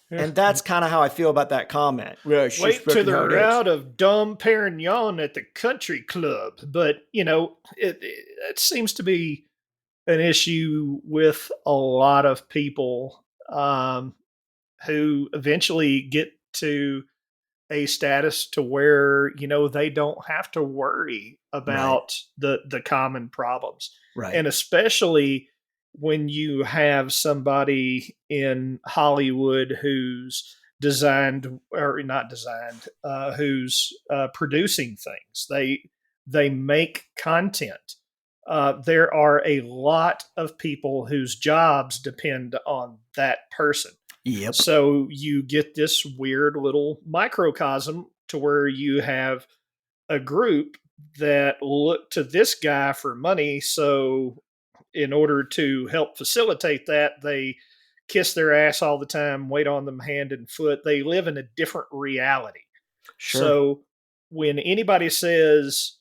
And that's kind of how I feel about that comment. Wait till they're out of Dom Perignon at the country club. But, it seems to be an issue with a lot of people who eventually get to a status to where they don't have to worry about the common problems, right? And especially when you have somebody in Hollywood who's designed or not designed, who's producing things. They make content. There are a lot of people whose jobs depend on that person. Yep. So you get this weird little microcosm to where you have a group that look to this guy for money. So in order to help facilitate that, they kiss their ass all the time, wait on them hand and foot. They live in a different reality. Sure. So when anybody says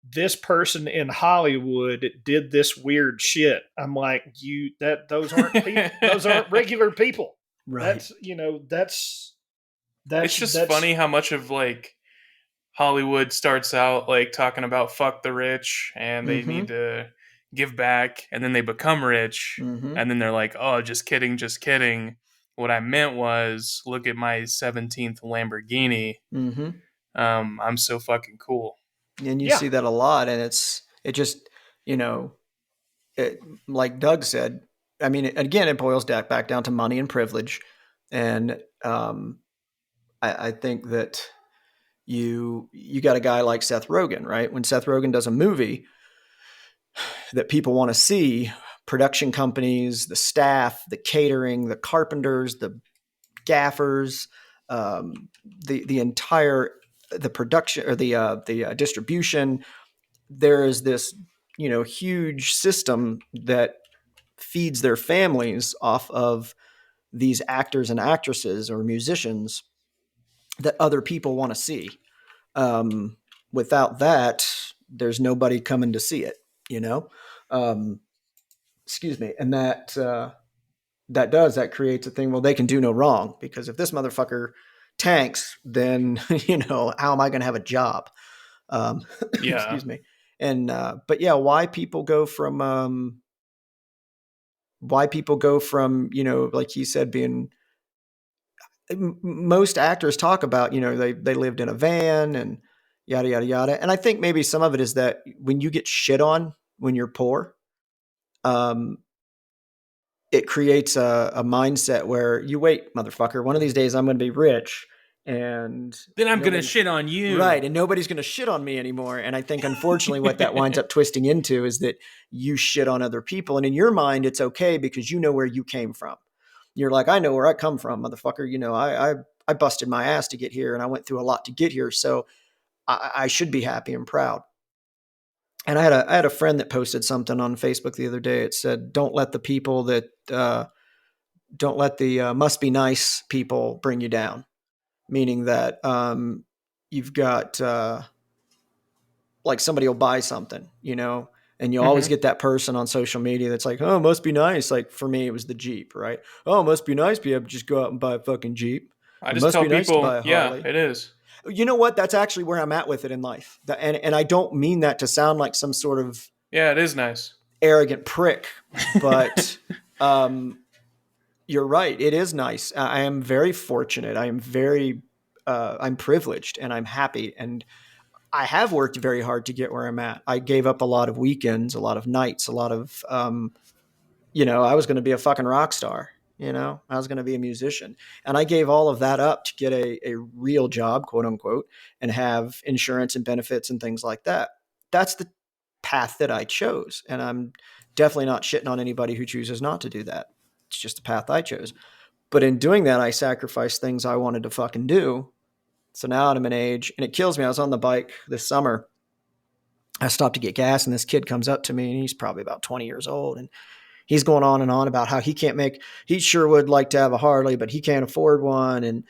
this person in Hollywood did this weird shit, I'm like, those aren't people, those aren't regular people. Right. That's it's just funny how much of like Hollywood starts out like talking about fuck the rich and they need to give back, and then they become rich, and then they're like, oh, just kidding. What I meant was, look at my 17th Lamborghini. I'm so fucking cool. And you see that a lot, and it just, like Doug said, I mean, again, it boils back down to money and privilege. And I think that you got a guy like Seth Rogen, right? When Seth Rogen does a movie that people want to see, production companies, the staff, the catering, the carpenters, the gaffers, the entire the production or the distribution, there is this huge system that feeds their families off of these actors and actresses or musicians that other people want to see. Without that, there's nobody coming to see it, excuse me. And that creates a thing. Well, they can do no wrong because if this motherfucker tanks, then, how am I going to have a job? Excuse me. And, but yeah, why people go from, like he said, being, most actors talk about, they lived in a van and, yada, yada, yada. And I think maybe some of it is that when you get shit on when you're poor, it creates a mindset where you wait, motherfucker, one of these days I'm going to be rich and then I'm going to shit on you. Right. And nobody's going to shit on me anymore. And I think, unfortunately, what that winds up twisting into is that you shit on other people. And in your mind, it's okay because you know where you came from. You're like, I know where I come from, motherfucker. You know, I busted my ass to get here and I went through a lot to get here. So I should be happy and proud. And I had a friend that posted something on Facebook the other day. It said, don't let the people that, don't let the must be nice people bring you down. Meaning that you've got like somebody will buy something, you know, and you always get that person on social media that's like, oh, it must be nice. Like for me, it was the Jeep, right? Oh, it must be nice to just go out and buy a fucking Jeep. I just tell people, yeah, it is. You know what? That's actually where I'm at with it in life. And I don't mean that to sound like some sort of it is nice arrogant prick, but you're right. It is nice. I am very fortunate. I am I'm privileged and I'm happy. And I have worked very hard to get where I'm at. I gave up a lot of weekends, a lot of nights, a lot of, I was going to be a fucking rock star. You know, I was going to be a musician and I gave all of that up to get a real job, quote unquote, and have insurance and benefits and things like that. That's the path that I chose. And I'm definitely not shitting on anybody who chooses not to do that. It's just the path I chose. But in doing that, I sacrificed things I wanted to fucking do. So now I'm an age and it kills me. I was on the bike this summer. I stopped to get gas and this kid comes up to me and he's probably about 20 years old. And he's going on and on about how he sure would like to have a Harley, but he can't afford one. And,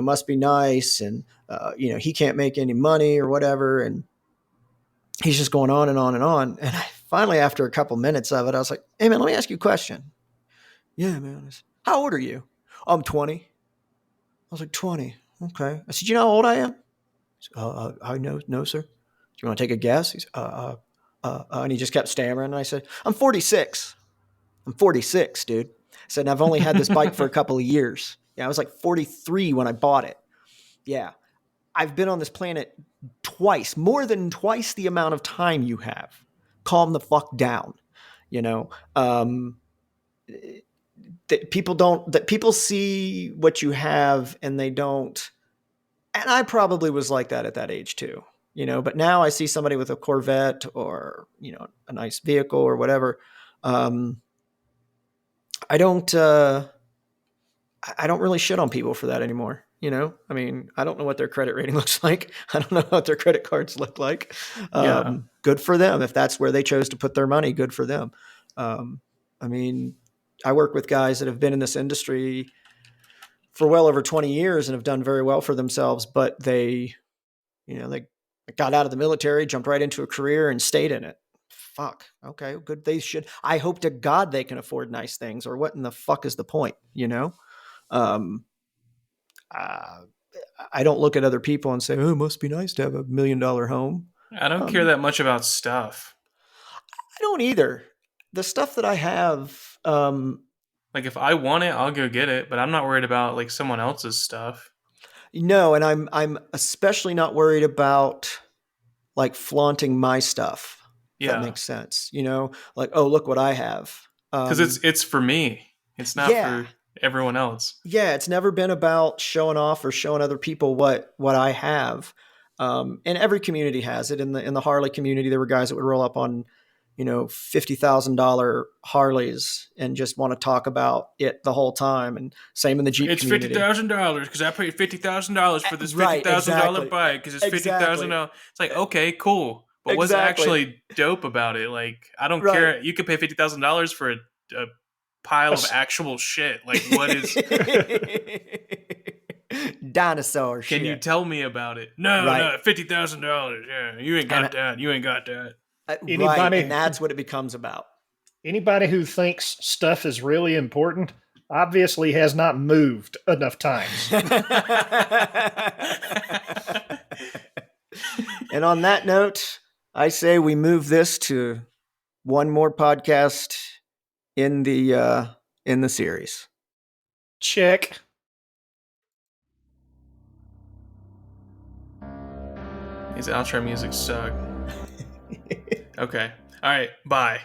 must be nice. And, he can't make any money or whatever. And he's just going on and on and on. And finally, after a couple minutes of it, I was like, hey man, let me ask you a question. Yeah, man. How old are you? I'm 20. I was like, 20. Okay. I said, you know how old I am? Said, I know, no, sir. Do you want to take a guess? He's, and he just kept stammering. And I said, I'm 46. I'm 46, dude. I said, and I've only had this bike for a couple of years. Yeah, I was like 43 when I bought it. Yeah. I've been on this planet twice, more than twice the amount of time you have. Calm the fuck down. You know, that people see what you have and they don't. And I probably was like that at that age too, you know, but now I see somebody with a Corvette or, you know, a nice vehicle or whatever. I don't really shit on people for that anymore. You know, I mean, I don't know what their credit rating looks like. I don't know what their credit cards look like. Good for them. If that's where they chose to put their money, good for them. I mean, I work with guys that have been in this industry for well over 20 years and have done very well for themselves, but they got out of the military, jumped right into a career and stayed in it. Fuck. Okay, good. They should. I hope to God they can afford nice things, or what in the fuck is the point? You know? I don't look at other people and say, oh, it must be nice to have $1 million home. I don't care that much about stuff. I don't either. The stuff that I have, like if I want it, I'll go get it, but I'm not worried about like someone else's stuff. No, and I'm especially not worried about like flaunting my stuff. Yeah. That makes sense. You know, like, oh, look what I have. Because it's for me. It's not for everyone else. Yeah, it's never been about showing off or showing other people what I have. And every community has it. In the Harley community, there were guys that would roll up on, you know, $50,000 Harleys and just want to talk about it the whole time. And same in the Jeep community. It's $50,000 because I paid $50,000 for this $50,000 bike because it's $50,000. It's like, okay, cool. But what's actually dope about it? Like, I don't care. You could pay $50,000 for a pile of actual shit. Like, what is dinosaur shit? Can you tell me about it? No, $50,000. Yeah, you ain't got that. You ain't got that. Right, and that's what it becomes about. Anybody who thinks stuff is really important obviously has not moved enough times. And on that note, I say we move this to one more podcast in the series. Check. His outro music sucked. Okay. All right. Bye.